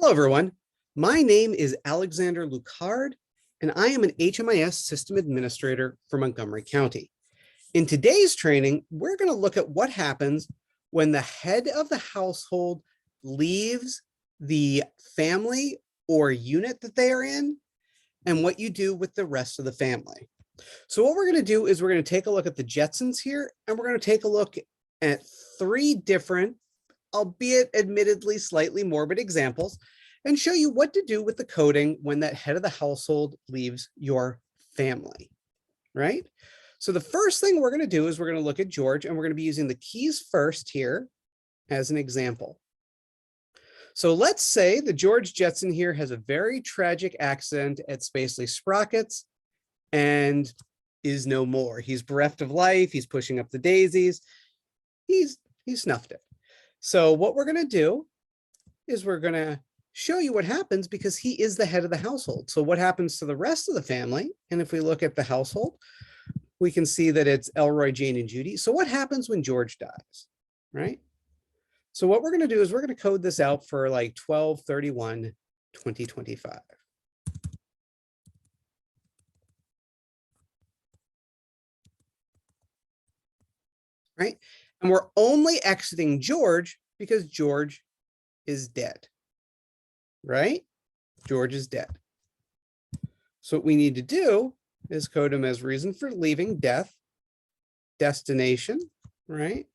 Hello, everyone. My name is Alexander Lucard, and I am an HMIS system administrator for Montgomery County. In today's training, we're going to look at what happens when the head of the household leaves the family or unit that they are in, and what you do with the rest of the family. So what we're going to do is we're going to take a look at the Jetsons here, and we're going to take a look at 3 different, albeit admittedly slightly morbid examples, and show you what to do with the coding when that head of the household leaves your family, right? So the first thing we're going to do is we're going to look at George, and we're going to be using the keys first here as an example. So let's say the George Jetson here has a very tragic accident at Spacely Sprockets and is no more. He's bereft of life. He's pushing up the daisies. He's snuffed it. So what we're going to do is we're going to show you what happens because he is the head of the household. So what happens to the rest of the family? And if we look at the household, we can see that it's Elroy, Jane, and Judy. So what happens when George dies, right? So what we're going to do is we're going to code this out for like 12/31/2025. Right? And we're only exiting George because George is dead, right? George is dead. So what we need to do is code him as reason for leaving, death, destination, right?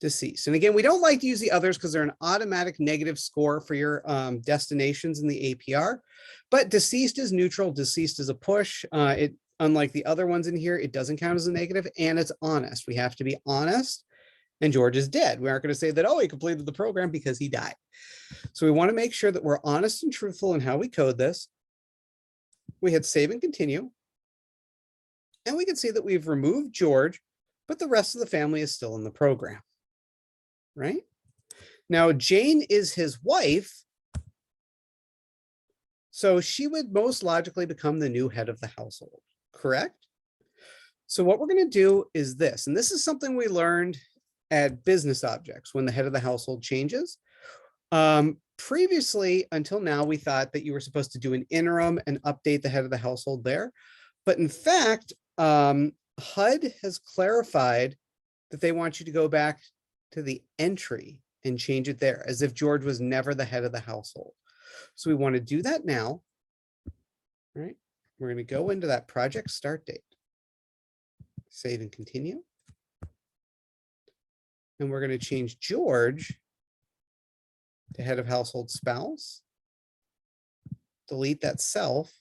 Deceased. And again, we don't like to use the others because they're an automatic negative score for your destinations in the APR, but deceased is neutral. Deceased is a push. Unlike the other ones in here, it doesn't count as a negative, and it's honest. We have to be honest, and George is dead. We aren't going to say that, oh, he completed the program because he died. So we want to make sure that we're honest and truthful in how we code this. We hit save and continue, and we can see that we've removed George, but the rest of the family is still in the program, right? Now, Jane is his wife, so she would most logically become the new head of the household. Correct? So what we're going to do is this, and this is something we learned at business objects when the head of the household changes. Previously, until now, we thought that you were supposed to do an interim and update the head of the household there. But in fact, HUD has clarified that they want you to go back to the entry and change it there as if George was never the head of the household. So we want to do that now, right? We're going to go into that project start date, save and continue. And we're going to change George to head of household spouse, delete that self.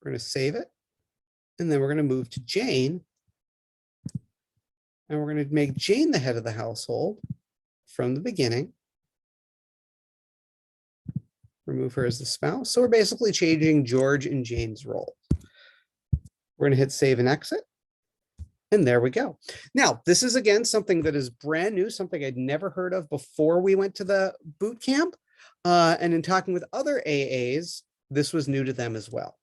We're going to save it. And then we're going to move to Jane. And we're going to make Jane the head of the household from the beginning. Remove her as the spouse. So we're basically changing George and Jane's role. We're going to hit save and exit. And there we go. Now, this is, again, something that is brand new, something I'd never heard of before we went to the boot camp. And in talking with other AAs, this was new to them as well.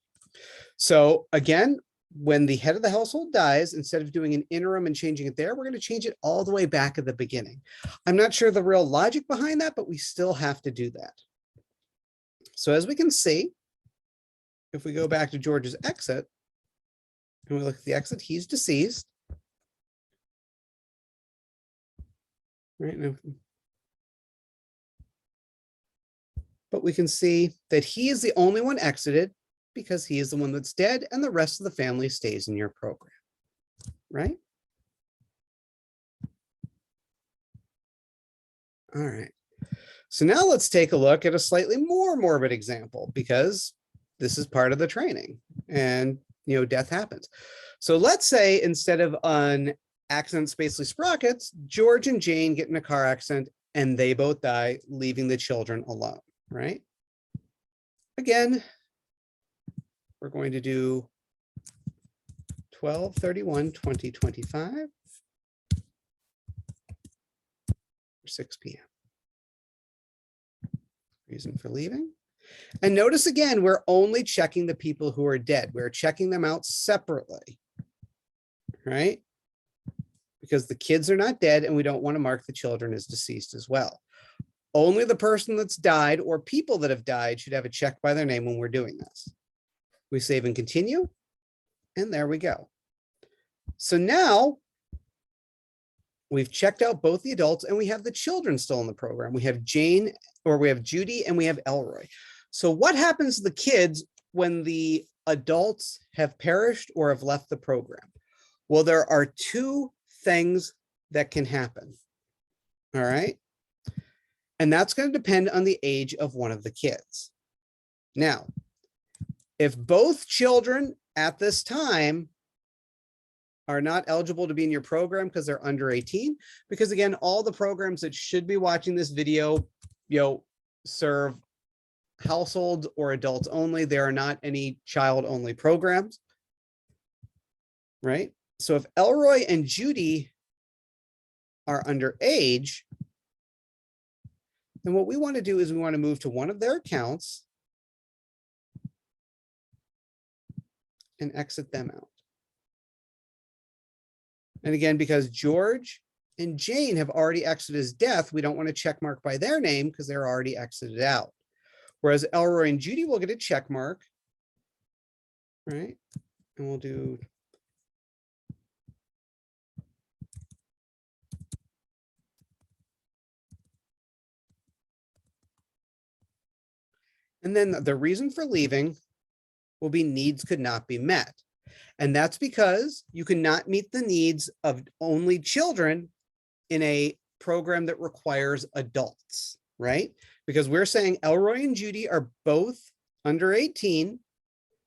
So again, when the head of the household dies, instead of doing an interim and changing it there, we're going to change it all the way back at the beginning. I'm not sure the real logic behind that, but we still have to do that. So as we can see, if we go back to George's exit, and we look at the exit, he's deceased. Right now. But we can see that he is the only one exited because he is the one that's dead and the rest of the family stays in your program, right? All right. So now let's take a look at a slightly more morbid example because this is part of the training and, you know, death happens. So let's say instead of an accident Spacely Sprockets, George and Jane get in a car accident and they both die, leaving the children alone, right? Again, we're going to do 12/31/2025, 6 p.m. Reason for leaving. And notice again, we're only checking the people who are dead. We're checking them out separately, right? Because the kids are not dead and we don't want to mark the children as deceased as well. Only the person that's died or people that have died should have a check by their name when we're doing this. We save and continue, and there we go. So now we've checked out both the adults and we have the children still in the program. We have Jane, or we have Judy, and we have Elroy. So what happens to the kids when the adults have perished or have left the program? Well, there are two things that can happen. All right. And that's going to depend on the age of one of the kids. Now, if both children at this time are not eligible to be in your program because they're under 18, because again, all the programs that should be watching this video, serve households or adults only. There are not any child only programs, right? So if Elroy and Judy are underage, then what we want to do is we want to move to one of their accounts and exit them out. And again, because George and Jane have already exited as death, we don't want to check mark by their name because they're already exited out. Whereas Elroy and Judy will get a check mark, right? And we'll do and then the reason for leaving will be needs could not be met. And that's because you cannot meet the needs of only children in a program that requires adults, right? Because we're saying Elroy and Judy are both under 18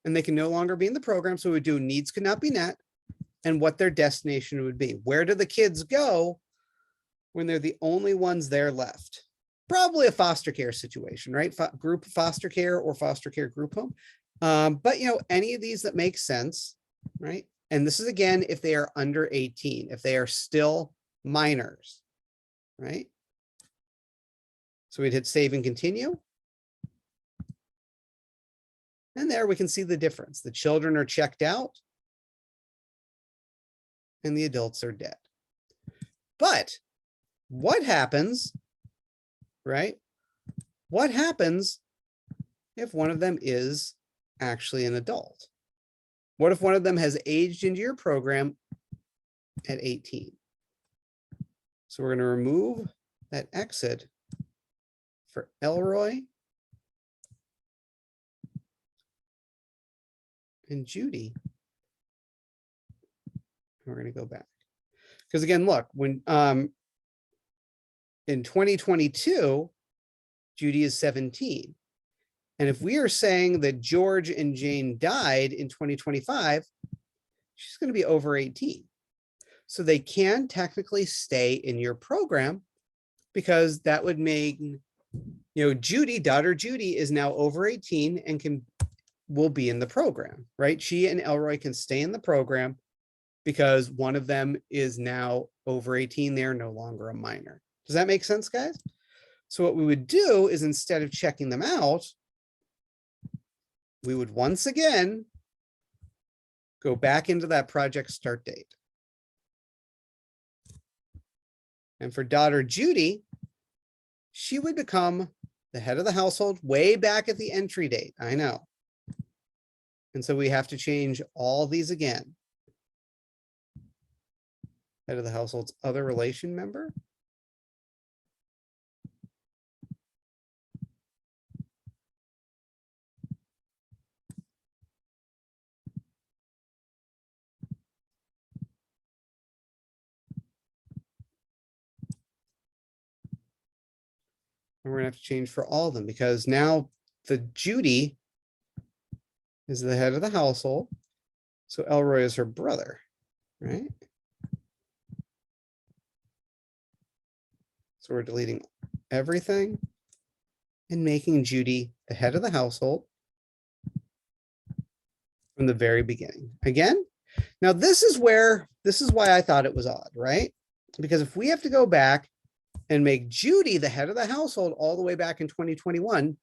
and they can no longer be in the program. So we do needs could not be met and what their destination would be. Where do the kids go when they're the only ones there left? Probably a foster care situation, right? Group foster care or foster care group home. But any of these that make sense, right? And this is again, if they are under 18, if they are still minors, right? So we'd hit save and continue. And there we can see the difference. The children are checked out and the adults are dead. But what happens, right? What happens if one of them is actually an adult? What if one of them has aged into your program at 18? So we're going to remove that exit for Elroy and Judy. We're going to go back. Because again, look, when in 2022, Judy is 17. And if we are saying that George and Jane died in 2025, she's going to be over 18. So they can technically stay in your program because that would make, Judy, daughter Judy is now over 18 and will be in the program, right? She and Elroy can stay in the program because one of them is now over 18. They're no longer a minor. Does that make sense, guys? So what we would do is instead of checking them out, we would once again go back into that project start date. And for daughter Judy, she would become the head of the household way back at the entry date. I know. And so we have to change all these again. Head of the household's other relation member. And we're gonna have to change for all of them because now the Judy is the head of the household. So Elroy is her brother, right? So we're deleting everything and making Judy the head of the household from the very beginning. Again, now this is why I thought it was odd, right? Because if we have to go back and make Judy the head of the household all the way back in 2021,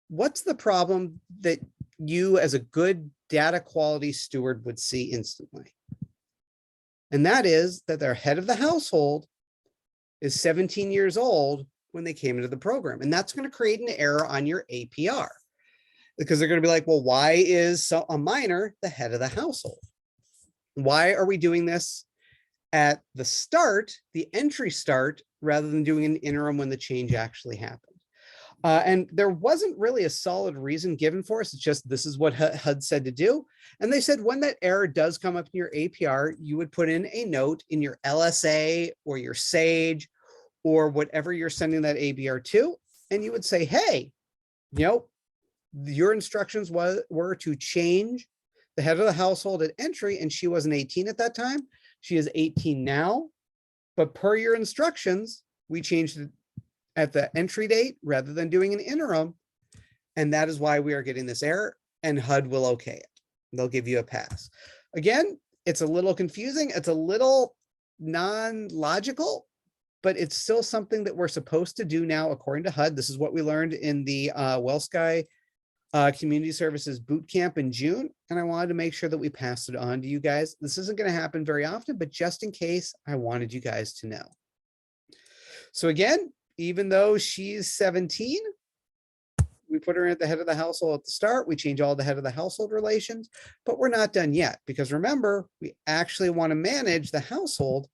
what's the problem that you as a good data quality steward would see instantly? And that is that their head of the household is 17 years old when they came into the program. And that's going to create an error on your APR because they're going to be like, well, why is a minor the head of the household? Why are we doing this at the start, the entry start, rather than doing an interim when the change actually happened? And there wasn't really a solid reason given for us. It's just, this is what HUD said to do. And they said when that error does come up in your APR, you would put in a note in your LSA or your SAGE or whatever you're sending that ABR to. And you would say, hey, your instructions were to change the head of the household at entry, and she wasn't 18 at that time. She is 18 now, but per your instructions, we changed it at the entry date rather than doing an interim. And that is why we are getting this error, and HUD will okay it. They'll give you a pass. Again, it's a little confusing. It's a little non-logical, but it's still something that we're supposed to do now according to HUD. This is what we learned in the WellSky Community Services Boot Camp in June, and I wanted to make sure that we passed it on to you guys. This isn't going to happen very often, but just in case, I wanted you guys to know. So again, even though she's 17, we put her at the head of the household at the start. We change all the head of the household relations, but we're not done yet because remember, we actually want to manage the household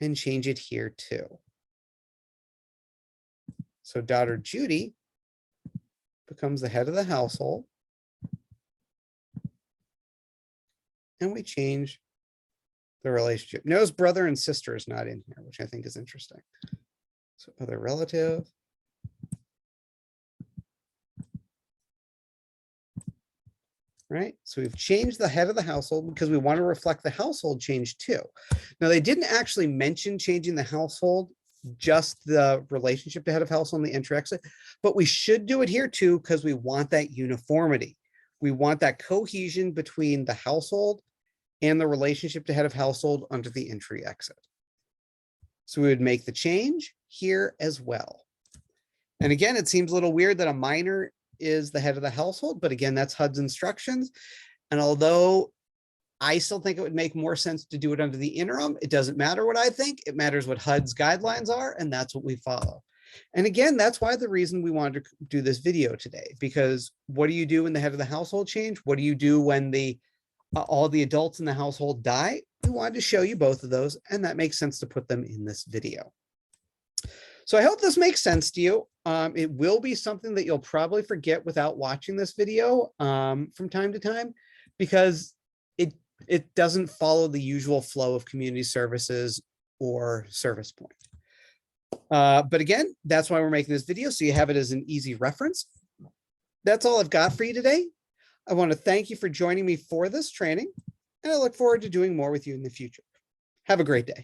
and change it here too. So daughter Judy becomes the head of the household. And we change the relationship. Notice brother and sister is not in here, which I think is interesting. So other relative. Right? So we've changed the head of the household because we want to reflect the household change too. Now they didn't actually mention changing the household, just the relationship to head of household and the entry exit, but we should do it here too because we want that uniformity. We want that cohesion between the household and the relationship to head of household under the entry exit. So we would make the change here as well. And again, it seems a little weird that a minor is the head of the household, but again, that's HUD's instructions. And although I still think it would make more sense to do it under the interim, it doesn't matter what I think. It matters what HUD's guidelines are, and that's what we follow. And again, that's why the reason we wanted to do this video today, because what do you do when the head of the household change? What do you do when all the adults in the household die? We wanted to show you both of those, and that makes sense to put them in this video. So I hope this makes sense to you. It will be something that you'll probably forget without watching this video from time to time, because it doesn't follow the usual flow of community services or service point. But again, that's why we're making this video, so you have it as an easy reference. That's all I've got for you today. I want to thank you for joining me for this training, and I look forward to doing more with you in the future. Have a great day.